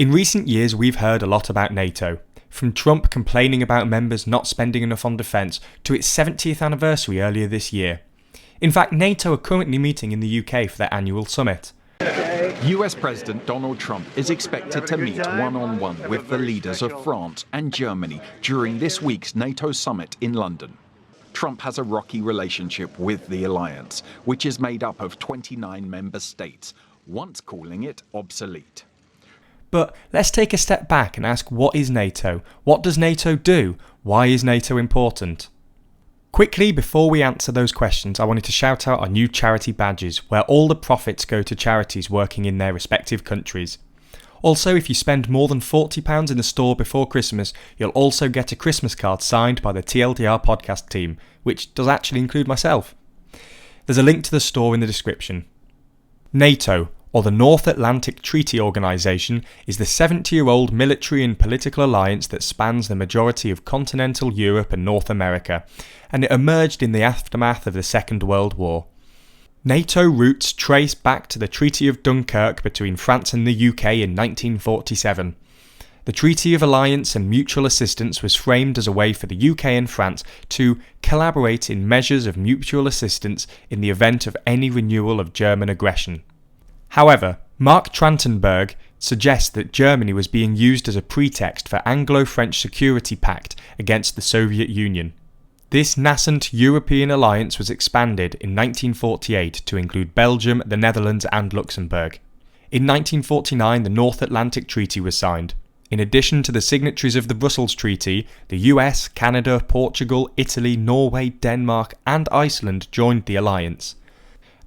In recent years, we've heard a lot about NATO, from Trump complaining about members not spending enough on defence to its 70th anniversary earlier this year. In fact, NATO are currently meeting in the UK for their annual summit. US President Donald Trump is expected to meet one-on-one with the leaders of France and Germany during this week's NATO summit in London. Trump has a rocky relationship with the alliance, which is made up of 29 member states, once calling it obsolete. But let's take a step back and ask, what is NATO? What does NATO do? Why is NATO important? Quickly, before we answer those questions, I wanted to shout out our new charity badges, where all the profits go to charities working in their respective countries. Also, if you spend more than £40 in the store before Christmas, you'll also get a Christmas card signed by the TLDR podcast team, which does actually include myself. There's a link to the store in the description. NATO, or the North Atlantic Treaty Organisation, is the 70-year-old military and political alliance that spans the majority of continental Europe and North America, and it emerged in the aftermath of the Second World War. NATO roots trace back to the Treaty of Dunkirk between France and the UK in 1947. The Treaty of Alliance and Mutual Assistance was framed as a way for the UK and France to collaborate in measures of mutual assistance in the event of any renewal of German aggression. However, Mark Trantenberg suggests that Germany was being used as a pretext for Anglo-French security pact against the Soviet Union. This nascent European alliance was expanded in 1948 to include Belgium, the Netherlands and Luxembourg. In 1949, the North Atlantic Treaty was signed. In addition to the signatories of the Brussels Treaty, the US, Canada, Portugal, Italy, Norway, Denmark and Iceland joined the alliance.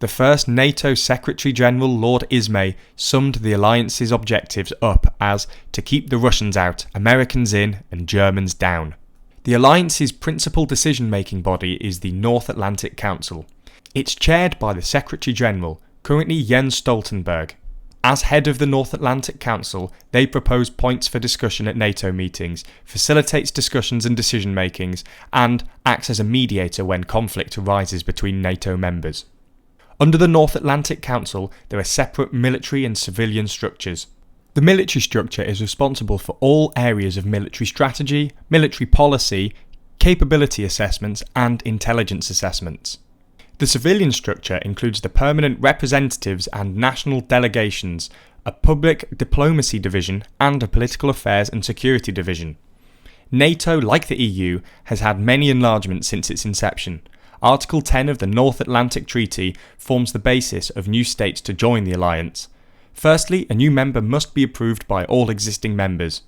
The first NATO Secretary-General, Lord Ismay, summed the alliance's objectives up as to keep the Russians out, Americans in and Germans down. The alliance's principal decision-making body is the North Atlantic Council. It's chaired by the Secretary-General, currently Jens Stoltenberg. As head of the North Atlantic Council, they propose points for discussion at NATO meetings, facilitates discussions and decision-makings, and acts as a mediator when conflict arises between NATO members. Under the North Atlantic Council, there are separate military and civilian structures. The military structure is responsible for all areas of military strategy, military policy, capability assessments and intelligence assessments. The civilian structure includes the permanent representatives and national delegations, a public diplomacy division and a political affairs and security division. NATO, like the EU, has had many enlargements since its inception. Article 10 of the North Atlantic Treaty forms the basis of new states to join the alliance. Firstly, a new member must be approved by all existing members.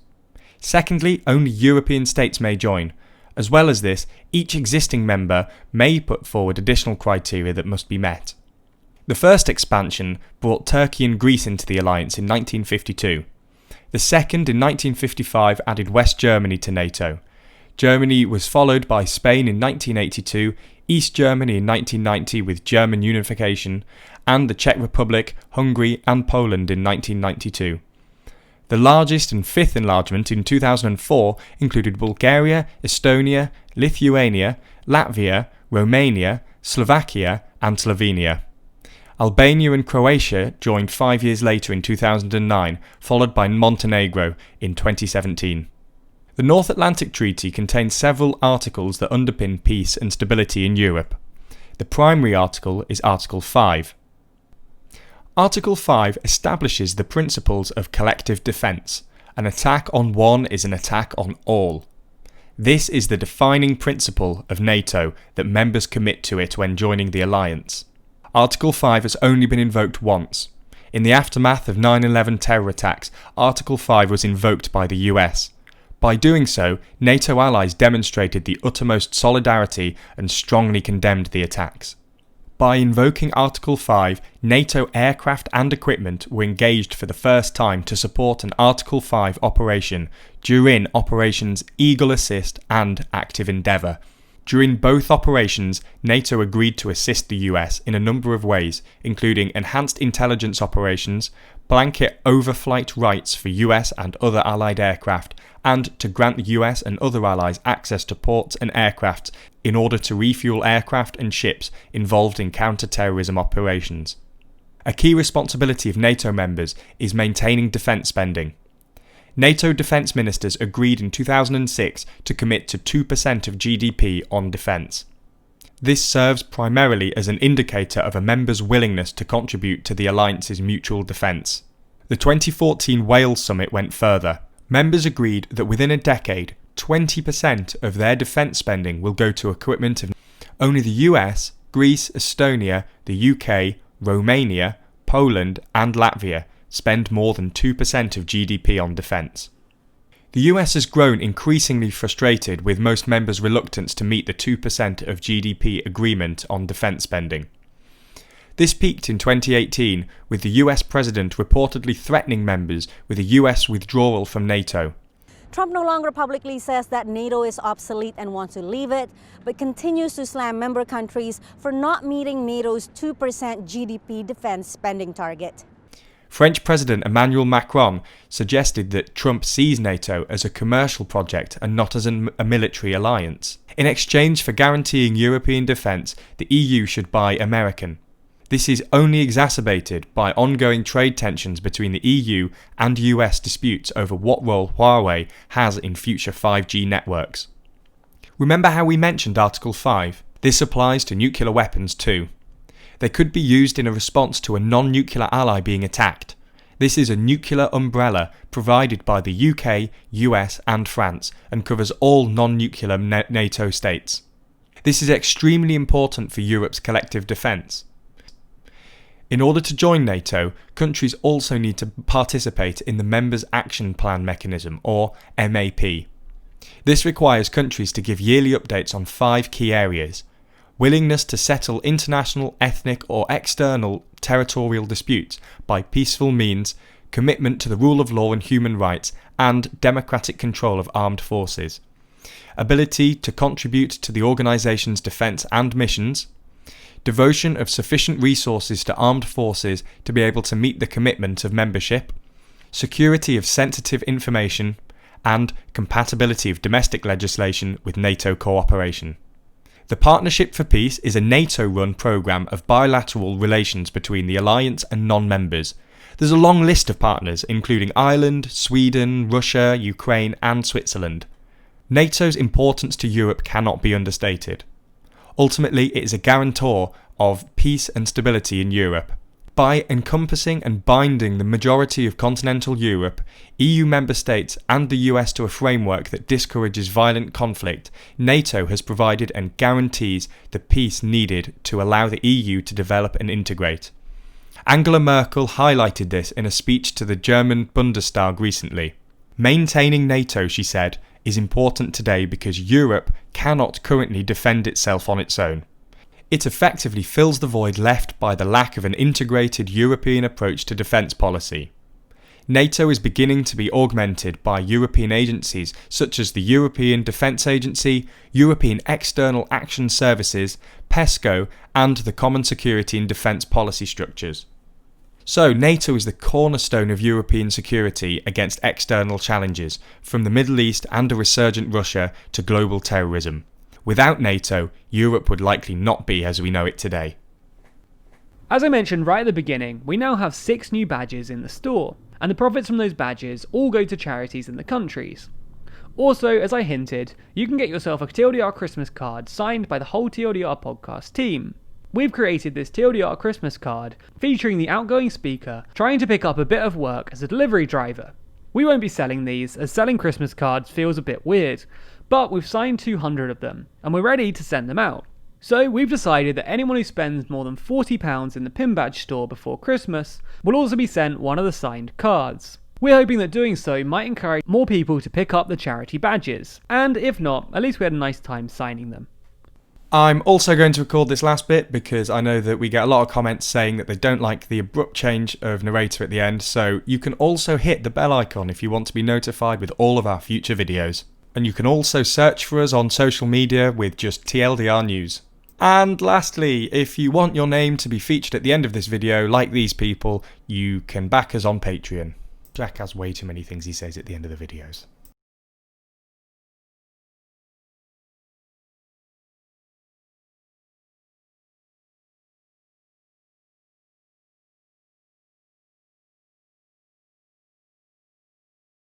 Secondly, only European states may join. As well as this, each existing member may put forward additional criteria that must be met. The first expansion brought Turkey and Greece into the alliance in 1952. The second, in 1955, added West Germany to NATO. Germany was followed by Spain in 1982, East Germany in 1990 with German unification, and the Czech Republic, Hungary and Poland in 1992. The largest and fifth enlargement in 2004 included Bulgaria, Estonia, Lithuania, Latvia, Romania, Slovakia and Slovenia. Albania and Croatia joined 5 years later in 2009, followed by Montenegro in 2017. The North Atlantic Treaty contains several articles that underpin peace and stability in Europe. The primary article is Article 5. Article 5 establishes the principles of collective defence. An attack on one is an attack on all. This is the defining principle of NATO that members commit to it when joining the alliance. Article 5 has only been invoked once. In the aftermath of 9/11 terror attacks, Article 5 was invoked by the US. By doing so, NATO allies demonstrated the uttermost solidarity and strongly condemned the attacks. By invoking Article 5, NATO aircraft and equipment were engaged for the first time to support an Article 5 operation during Operations Eagle Assist and Active Endeavour. During both operations, NATO agreed to assist the US in a number of ways, including enhanced intelligence operations, blanket overflight rights for US and other allied aircraft, and to grant the US and other allies access to ports and aircraft in order to refuel aircraft and ships involved in counter-terrorism operations. A key responsibility of NATO members is maintaining defence spending. NATO defence ministers agreed in 2006 to commit to 2% of GDP on defence. This serves primarily as an indicator of a member's willingness to contribute to the alliance's mutual defence. The 2014 Wales summit went further. Members agreed that within a decade, 20% of their defence spending will go to equipment of only the US, Greece, Estonia, the UK, Romania, Poland and Latvia spend more than 2% of GDP on defence. The US has grown increasingly frustrated with most members' reluctance to meet the 2% of GDP agreement on defence spending. This peaked in 2018 with the US president reportedly threatening members with a US withdrawal from NATO. Trump no longer publicly says that NATO is obsolete and wants to leave it, but continues to slam member countries for not meeting NATO's 2% GDP defense spending target. French President Emmanuel Macron suggested that Trump sees NATO as a commercial project and not as a military alliance. In exchange for guaranteeing European defence, the EU should buy American. This is only exacerbated by ongoing trade tensions between the EU and US disputes over what role Huawei has in future 5G networks. Remember how we mentioned Article 5? This applies to nuclear weapons too. They could be used in a response to a non-nuclear ally being attacked. This is a nuclear umbrella provided by the UK, US and France and covers all non-nuclear NATO states. This is extremely important for Europe's collective defence. In order to join NATO, countries also need to participate in the Members' Action Plan Mechanism, or MAP. This requires countries to give yearly updates on 5 key areas: willingness to settle international, ethnic or external territorial disputes by peaceful means, commitment to the rule of law and human rights, and democratic control of armed forces, ability to contribute to the organisation's defence and missions, devotion of sufficient resources to armed forces to be able to meet the commitment of membership, security of sensitive information, and compatibility of domestic legislation with NATO cooperation. The Partnership for Peace is a NATO-run programme of bilateral relations between the alliance and non-members. There's a long list of partners, including Ireland, Sweden, Russia, Ukraine and Switzerland. NATO's importance to Europe cannot be understated. Ultimately, it is a guarantor of peace and stability in Europe. By encompassing and binding the majority of continental Europe, EU member states and the US to a framework that discourages violent conflict, NATO has provided and guarantees the peace needed to allow the EU to develop and integrate. Angela Merkel highlighted this in a speech to the German Bundestag recently. Maintaining NATO, she said, is important today because Europe cannot currently defend itself on its own. It effectively fills the void left by the lack of an integrated European approach to defence policy. NATO is beginning to be augmented by European agencies such as the European Defence Agency, European External Action Services, PESCO, and the Common Security and Defence Policy structures. So NATO is the cornerstone of European security against external challenges, from the Middle East and a resurgent Russia to global terrorism. Without NATO, Europe would likely not be as we know it today. As I mentioned right at the beginning, we now have 6 new badges in the store, and the profits from those badges all go to charities in the countries. Also, as I hinted, you can get yourself a TLDR Christmas card signed by the whole TLDR podcast team. We've created this TLDR Christmas card featuring the outgoing speaker trying to pick up a bit of work as a delivery driver. We won't be selling these, as selling Christmas cards feels a bit weird, but we've signed 200 of them, and we're ready to send them out. So we've decided that anyone who spends more than £40 in the pin badge store before Christmas will also be sent one of the signed cards. We're hoping that doing so might encourage more people to pick up the charity badges, and if not, at least we had a nice time signing them. I'm also going to record this last bit because I know that we get a lot of comments saying that they don't like the abrupt change of narrator at the end, so you can also hit the bell icon if you want to be notified with all of our future videos. And you can also search for us on social media with just TLDR News. And lastly, if you want your name to be featured at the end of this video, like these people, you can back us on Patreon. Jack has way too many things he says at the end of the videos.